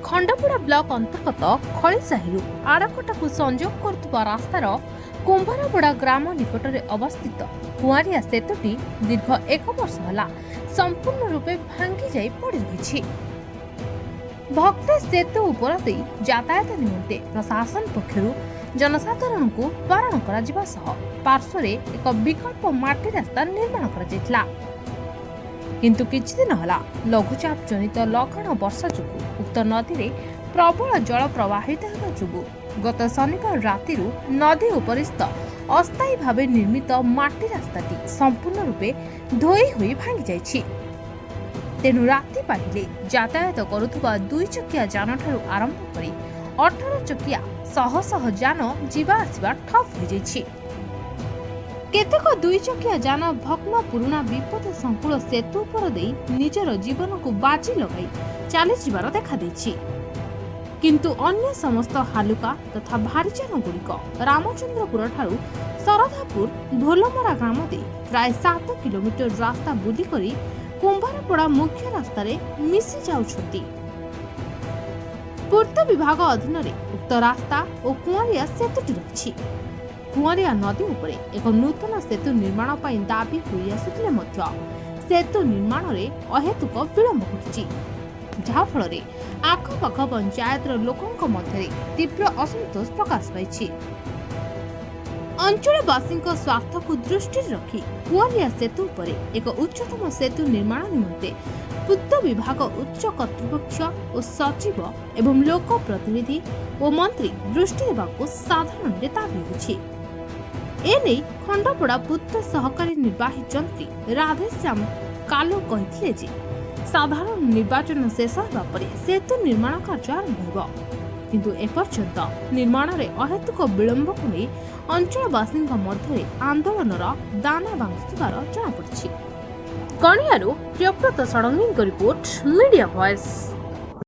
Khandapada block ଅନ୍ତର୍ଗତ ଖଳିସାହିରୁ ଆରକଟାକୁ ସଂଯୋଗ କରୁଥିବା ରାସ୍ତାର କୁମ୍ଭାରପଡ଼ା ଗ୍ରାମ ନିକଟରେ ଅବସ୍ଥିତ କୁଆଁରିଆ ସେତୁଟି ଦୀର୍ଘ 1 ବର୍ଷ ହେଲା ସମ୍ପୂର୍ଣ୍ଣ ରୂପେ ଭାଙ୍ଗି ଯାଇ ପଡ଼ି ରହିଛି। ଭକ୍ତ ସେତୁ ଉପର ଦେଇ ଯାତାୟାତ ନିମନ୍ତେ ପ୍ରଶାସନ ପକ୍ଷରୁ ଜନସାଧାରଣଙ୍କୁ ବାରଣ କରାଯିବା ସହ ପାର୍ଶ୍ୱରେ ଏକ ବିକଳ୍ପ ମାଟି ରାସ୍ତା ନିର୍ମାଣ କରାଯାଇଥିଲା। କିନ୍ତୁ କିଛି ଦିନ ହେଲା ଲଘୁଚାପ ଜନିତ ଲଗାଣ ବର୍ଷା ଯୋଗୁଁ ଉକ୍ତ ନଦୀରେ ପ୍ରବଳ ଜଳ ପ୍ରବାହିତ ହେବା ଯୋଗୁଁ ଗତ ଶନିବାର ରାତିରୁ ନଦୀ ଉପରିସ୍ଥ ଅସ୍ଥାୟୀ ଭାବେ ନିର୍ମିତ ମାଟି ରାସ୍ତାଟି ସମ୍ପୂର୍ଣ୍ଣ ରୂପେ ଧୋଇ ହୋଇ ଭାଙ୍ଗି ଯାଇଛି। ତେଣୁ ରାତି ପାହିଲେ ଯାତାୟାତ କରୁଥିବା 2 ଚକିଆ ଯାନଠାରୁ ଆରମ୍ଭ କରି 18 ଚକିଆ ଶହ ଶହ ଯାନ ଯିବା ଆସିବା ଠପ୍ ହୋଇଯାଇଛି। କେତେକ 2 ଚକିଆ ଯାନ ଭଗ୍ନ ପୁରୁଣା ବିପଦ ସଂକୁଳ ସେତୁ ଉପର ଦେଇ ନିଜର ଜୀବନକୁ ବାଜି ଲଗାଇ ଚାଲିଯିବାର ଦେଖାଦେଇଛି। କିନ୍ତୁ ଅନ୍ୟ ସମସ୍ତ ହାଲୁକା ତଥା ଭାରୀ ଯାନ ଗୁଡ଼ିକ ରାମଚନ୍ଦ୍ରପୁର ଠାରୁ ଶରଧାପୁର ଢୋଲମରା ଗ୍ରାମ ଦେଇ ପ୍ରାୟ 7 କିଲୋମିଟର ରାସ୍ତା ବୁଲି କରି କୁମ୍ଭାରପଡ଼ା ମୁଖ୍ୟ ରାସ୍ତାରେ ମିଶି ଯାଉଛନ୍ତି। ପୂର୍ତ୍ତ ବିଭାଗ ଅଧୀନରେ ଉକ୍ତ ରାସ୍ତା ଓ କୁଆଁରିଆ ସେତୁଟି ରହିଛି। କୁଆଁରିଆ ନଦୀ ଉପରେ ଏକ ନୂତନ ସେତୁ ନିର୍ମାଣ ପାଇଁ ଦାବି ହୋଇ ଆସୁଥିଲେ ମଧ୍ୟ ସେତୁ ନିର୍ମାଣରେ ଅହେତୁକ ବିଳମ୍ବ ଘଟୁଛି, ଯାହାଫଳରେ ଆଖପାଖ ପଞ୍ଚାୟତର ଲୋକଙ୍କ ମଧ୍ୟରେ ତୀବ୍ର ଅସନ୍ତୋଷ ପ୍ରକାଶ ପାଇଛି। ଅଞ୍ଚଳବାସୀଙ୍କ ସ୍ୱାର୍ଥକୁ ଦୃଷ୍ଟିରେ ରଖି କୁଆଁରିଆ ସେତୁ ଉପରେ ଏକ ଉଚ୍ଚତମ ସେତୁ ନିର୍ମାଣ ନିମନ୍ତେ ପୂର୍ତ୍ତ ବିଭାଗ ଉଚ୍ଚ କର୍ତ୍ତୃପକ୍ଷ ଓ ସଚିବ ଏବଂ ଲୋକ ପ୍ରତିନିଧି ଓ ମନ୍ତ୍ରୀ ଦୃଷ୍ଟି ଦେବାକୁ ସାଧାରଣରେ ଦାବି ହୋଇଛି। ଏନେଇ ଖଣ୍ଡପଡ଼ା ପୂର୍ତ୍ତ ସହକାରୀ ନିର୍ବାହୀ ଯନ୍ତ୍ରୀ ରାଧେଶ୍ୟାମ କାଲୁ କହିଥିଲେ ଯେ ସାଧାରଣ ନିର୍ବାଚନ ଶେଷ ହେବା ପରେ ସେତୁ ନିର୍ମାଣ କାର୍ଯ୍ୟ ଆରମ୍ଭ ହେବ। କିନ୍ତୁ ଏପର୍ଯ୍ୟନ୍ତ ନିର୍ମାଣରେ ଅହେତୁକ ବିଳମ୍ବକୁ ନେଇ ଅଞ୍ଚଳବାସୀଙ୍କ ମଧ୍ୟରେ ଆନ୍ଦୋଳନର ଦାନା ବାନ୍ଧୁଥିବାର ଜଣାପଡ଼ିଛି। କଣିହାରୁ ପ୍ରିୟବ୍ରତ ଷଡ଼ଙ୍ଗୀଙ୍କ ରିପୋର୍ଟ, ମିଡିଆ ଭଏସ୍।